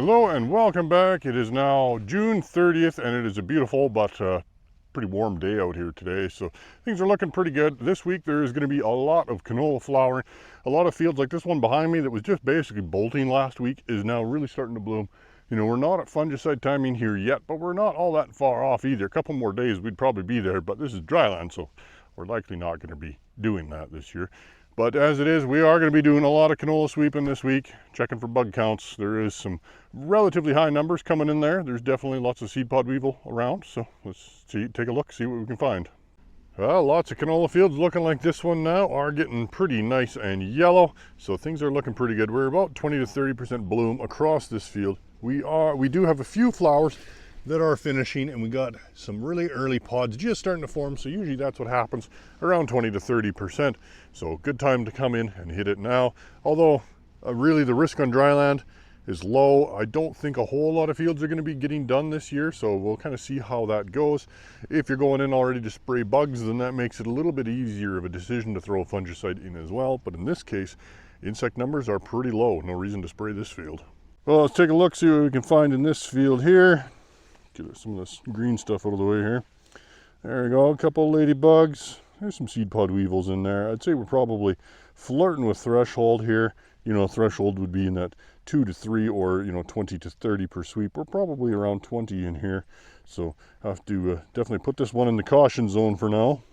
Hello and welcome back. It is now June 30th and it is a beautiful but pretty warm day out here today. So things are looking pretty good. This week there is going to be a lot of canola flowering. A lot of fields like this one behind me that was just basically bolting last week is now really starting to bloom. You know, we're not at fungicide timing here yet, but we're not all that far off either. A couple more days we'd probably be there, but this is dryland, so we're likely not going to be doing that this year. But as it is, we are going to be doing a lot of canola sweeping this week, checking for bug counts. There is some relatively high numbers coming in there. There's definitely lots of seed pod weevil around, so let's take a look, see what we can find. Well, lots of canola fields looking like this one now are getting pretty nice and yellow, so things are looking pretty good. We're about 20 to 30% bloom across this field. We do have a few flowers that are finishing, and we got some really early pods just starting to form, so usually that's what happens around 20 to 30%. So good time to come in and hit it now. Although really the risk on dryland is low. I don't think a whole lot of fields are going to be getting done this year, so we'll kind of see how that goes. If you're going in already to spray bugs, then that makes it a little bit easier of a decision to throw a fungicide in as well. But in this case, insect numbers are pretty low. No reason to spray this field. Well, let's take a look, see what we can find in this field here. Get some of this green stuff out of the way here. There we go, a couple ladybugs. There's some seed pod weevils in there. I'd say we're probably flirting with threshold here. You know, threshold would be in that 2 to 3 or, 20 to 30 per sweep. We're probably around 20 in here. So I have to definitely put this one in the caution zone for now.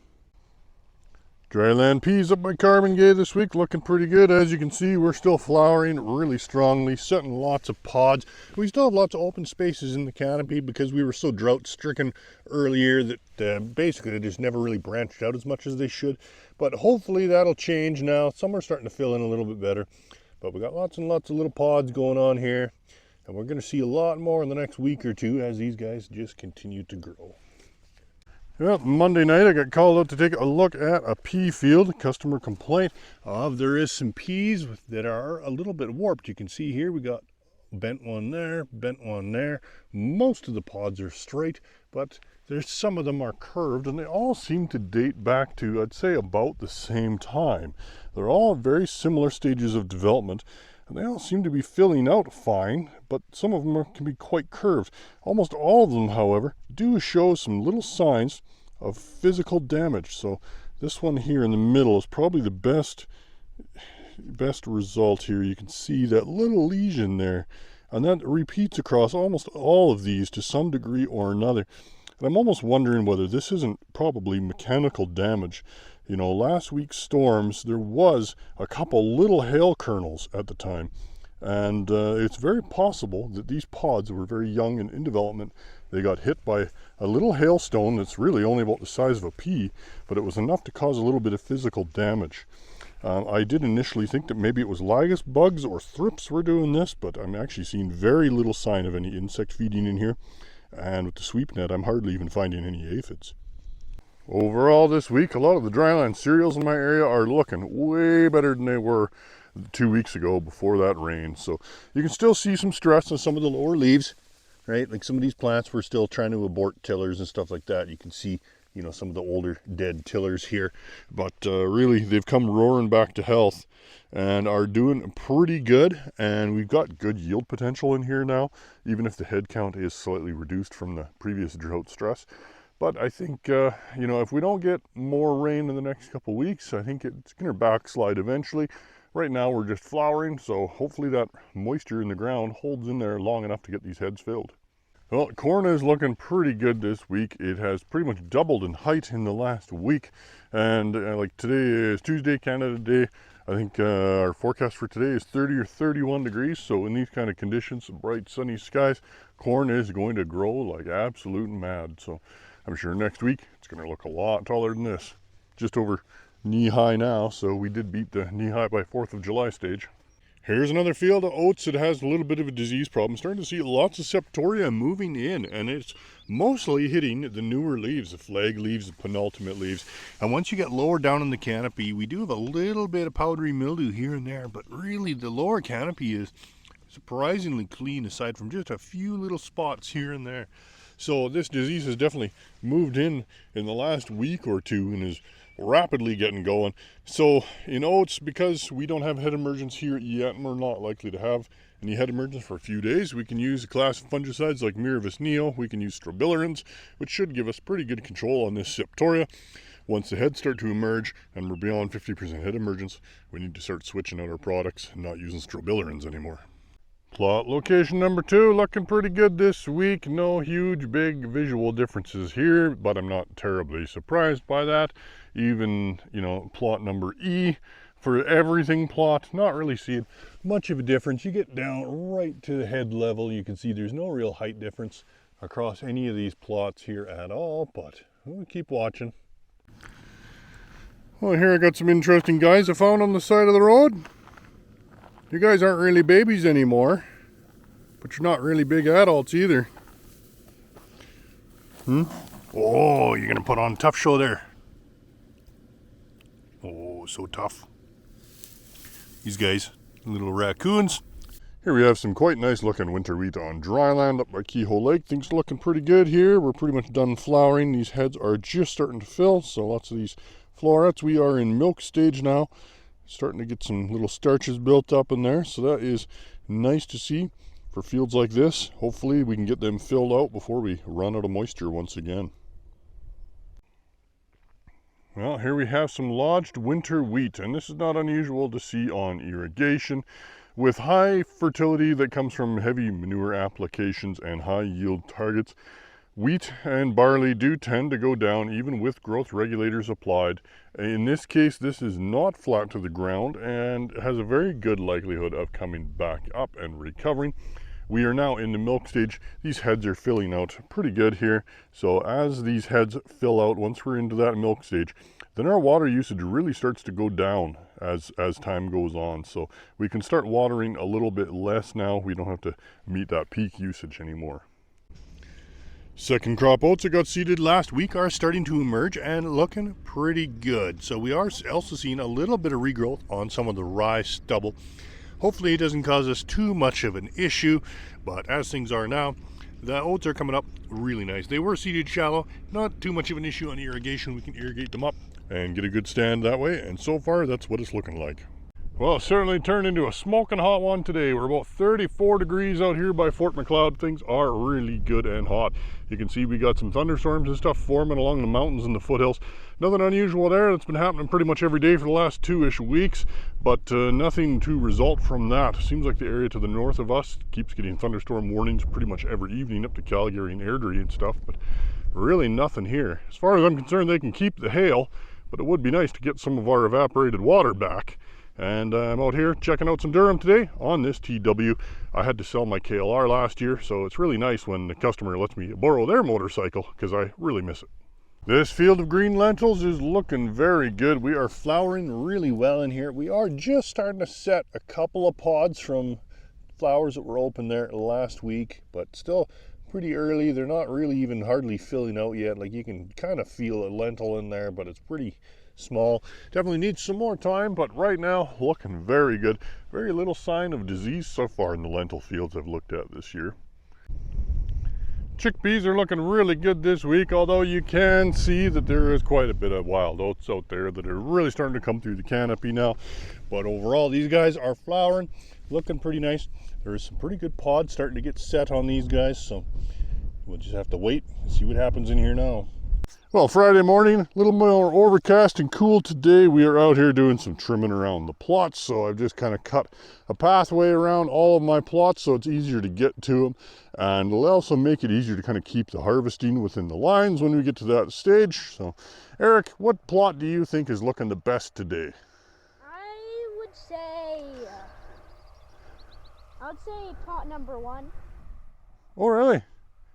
Dryland peas up by Carbon Gay this week, looking pretty good. As you can see, we're still flowering really strongly, setting lots of pods. We still have lots of open spaces in the canopy because we were so drought stricken earlier that basically they just never really branched out as much as they should. But hopefully that'll change now. Some are starting to fill in a little bit better. But we got lots and lots of little pods going on here. And we're going to see a lot more in the next week or two as these guys just continue to grow. Well, Monday night I got called out to take a look at a pea field. Customer complaint of there is some peas that are a little bit warped. You can see here we got bent one there, bent one there. Most of the pods are straight, but there's some of them are curved, and they all seem to date back to, I'd say, about the same time. They're all very similar stages of development, and they all seem to be filling out fine, but some of them can be quite curved. Almost all of them, however, do show some little signs of physical damage. So this one here in the middle is probably the best result here. You can see that little lesion there, and that repeats across almost all of these to some degree or another. And I'm almost wondering whether this isn't probably mechanical damage. You know, last week's storms, there was a couple little hail kernels at the time. And it's very possible that these pods were very young and in development. They got hit by a little hailstone that's really only about the size of a pea, but it was enough to cause a little bit of physical damage. I did initially think that maybe it was lygus bugs or thrips were doing this, but I'm actually seeing very little sign of any insect feeding in here. And with the sweep net, I'm hardly even finding any aphids. Overall this week, a lot of the dryland cereals in my area are looking way better than they were 2 weeks ago before that rain. So you can still see some stress on some of the lower leaves, right? Like some of these plants were still trying to abort tillers and stuff like that. You can see, some of the older dead tillers here. But really, they've come roaring back to health and are doing pretty good. And we've got good yield potential in here now, even if the head count is slightly reduced from the previous drought stress. But I think, if we don't get more rain in the next couple weeks, I think it's going to backslide eventually. Right now we're just flowering, so hopefully that moisture in the ground holds in there long enough to get these heads filled. Well, corn is looking pretty good this week. It has pretty much doubled in height in the last week. And like today is Tuesday, Canada Day. I think our forecast for today is 30 or 31 degrees. So in these kind of conditions, bright sunny skies, corn is going to grow like absolute mad. So I'm sure next week it's going to look a lot taller than this. Just over knee high now, so we did beat the knee high by 4th of July stage. Here's another field of oats that has a little bit of a disease problem. Starting to see lots of septoria moving in, and it's mostly hitting the newer leaves, the flag leaves, the penultimate leaves. And once you get lower down in the canopy, we do have a little bit of powdery mildew here and there, but really the lower canopy is surprisingly clean aside from just a few little spots here and there. So this disease has definitely moved in the last week or two and is rapidly getting going. So in oats, because we don't have head emergence here yet, and we're not likely to have any head emergence for a few days, we can use a class of fungicides like Miravis Neo. We can use strobilurins, which should give us pretty good control on this septoria. Once the heads start to emerge and we're beyond 50% head emergence, we need to start switching out our products and not using strobilurins anymore. Plot location number 2, looking pretty good this week. No huge big visual differences here, but I'm not terribly surprised by that. Even, plot number E, for everything plot, not really seeing much of a difference. You get down right to the head level, you can see there's no real height difference across any of these plots here at all, but we'll keep watching. Well, here I got some interesting guys I found on the side of the road. You guys aren't really babies anymore, but you're not really big adults either. Oh, you're gonna put on a tough show there. Oh, so tough. These guys, little raccoons. Here we have some quite nice looking winter wheat on dry land up by Kehoe Lake. Things are looking pretty good here. We're pretty much done flowering. These heads are just starting to fill, so lots of these florets. We are in milk stage now. Starting to get some little starches built up in there, so that is nice to see for fields like this. Hopefully we can get them filled out before we run out of moisture once again. Well, here we have some lodged winter wheat, and this is not unusual to see on irrigation. With high fertility that comes from heavy manure applications and high yield targets, wheat and barley do tend to go down even with growth regulators applied. In this case, this is not flat to the ground and has a very good likelihood of coming back up and recovering. We are now in the milk stage. These heads are filling out pretty good here. So as these heads fill out, once we're into that milk stage, then our water usage really starts to go down as time goes on. So we can start watering a little bit less now. We don't have to meet that peak usage anymore. Second crop oats that got seeded last week are starting to emerge and looking pretty good. So we are also seeing a little bit of regrowth on some of the rye stubble. Hopefully it doesn't cause us too much of an issue, but as things are now, the oats are coming up really nice. They were seeded shallow, not too much of an issue on irrigation. We can irrigate them up and get a good stand that way, and so far that's what it's looking like. Well, it certainly turned into a smoking hot one today. We're about 34 degrees out here by Fort McLeod. Things are really good and hot. You can see we got some thunderstorms and stuff forming along the mountains and the foothills. Nothing unusual there. That's been happening pretty much every day for the last 2-ish weeks, but nothing to result from that. Seems like the area to the north of us keeps getting thunderstorm warnings pretty much every evening up to Calgary and Airdrie and stuff, but really nothing here. As far as I'm concerned, they can keep the hail, but it would be nice to get some of our evaporated water back. And I'm out here checking out some Durham today on this TW. I had to sell my KLR last year, so it's really nice when the customer lets me borrow their motorcycle because I really miss it. This field of green lentils is looking very good. We are flowering really well in here. We are just starting to set a couple of pods from flowers that were open there last week, but still pretty early. They're not really even hardly filling out yet. Like, you can kind of feel a lentil in there, but it's pretty small. Definitely needs some more time, but right now looking very good. Very little sign of disease so far in the lentil fields I've looked at this year. Chickpeas are looking really good this week, although you can see that there is quite a bit of wild oats out there that are really starting to come through the canopy now. But overall, these guys are flowering, looking pretty nice. There's some pretty good pods starting to get set on these guys, so we'll just have to wait and see what happens in here now. Well, Friday morning, a little more overcast and cool today. We are out here doing some trimming around the plots, so I've just kind of cut a pathway around all of my plots so it's easier to get to them, and it'll also make it easier to kind of keep the harvesting within the lines when we get to that stage. So, Eric, what plot do you think is looking the best today? I would say plot number 1. Oh, really?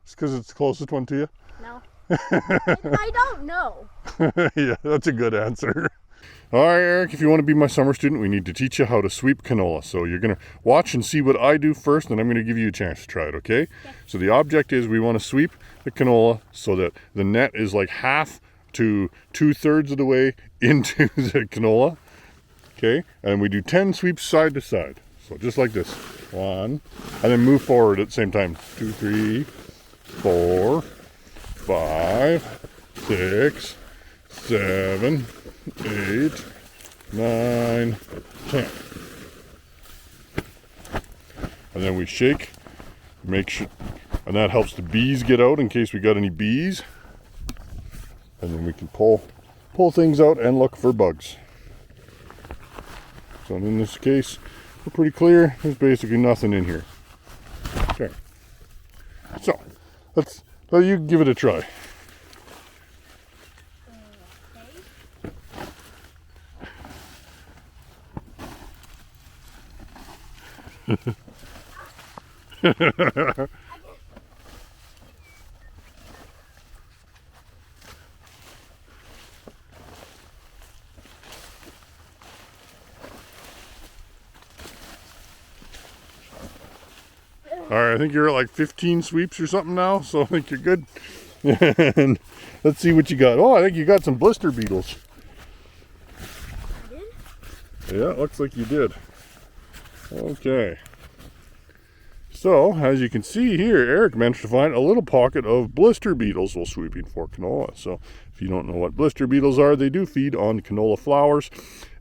It's because it's the closest one to you? No. I don't know. Yeah, that's a good answer. All right, Eric, if you want to be my summer student, we need to teach you how to sweep canola. So you're going to watch and see what I do first, and I'm going to give you a chance to try it, okay? So the object is we want to sweep the canola so that the net is like half to 2/3 of the way into the canola, okay? And we do 10 sweeps side to side. So just like this. 1, and then move forward at the same time. 2, 3, 4, 5, 6, 7, 8, 9, 10. And then we shake, make sure, and that helps the bees get out in case we got any bees. And then we can pull things out and look for bugs. So in this case, we're pretty clear. There's basically nothing in here. Okay. So you give it a try. All right, I think you're at like 15 sweeps or something now, so I think you're good. And let's see what you got. Oh, I think you got some blister beetles. I did? Yeah, it looks like you did. Okay. So, as you can see here, Eric managed to find a little pocket of blister beetles while sweeping for canola. So, if you don't know what blister beetles are, they do feed on canola flowers.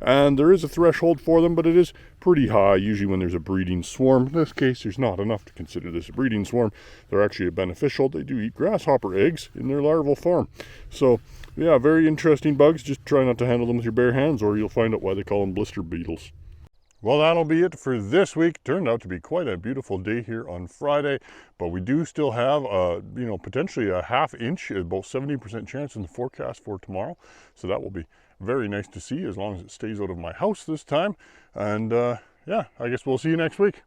And there is a threshold for them, but it is pretty high, usually when there's a breeding swarm. In this case, there's not enough to consider this a breeding swarm. They're actually beneficial. They do eat grasshopper eggs in their larval form. So, yeah, very interesting bugs. Just try not to handle them with your bare hands, or you'll find out why they call them blister beetles. Well, that'll be it for this week. Turned out to be quite a beautiful day here on Friday, but we do still have, potentially a half inch, about 70% chance in the forecast for tomorrow. So that will be very nice to see as long as it stays out of my house this time. And yeah, I guess we'll see you next week.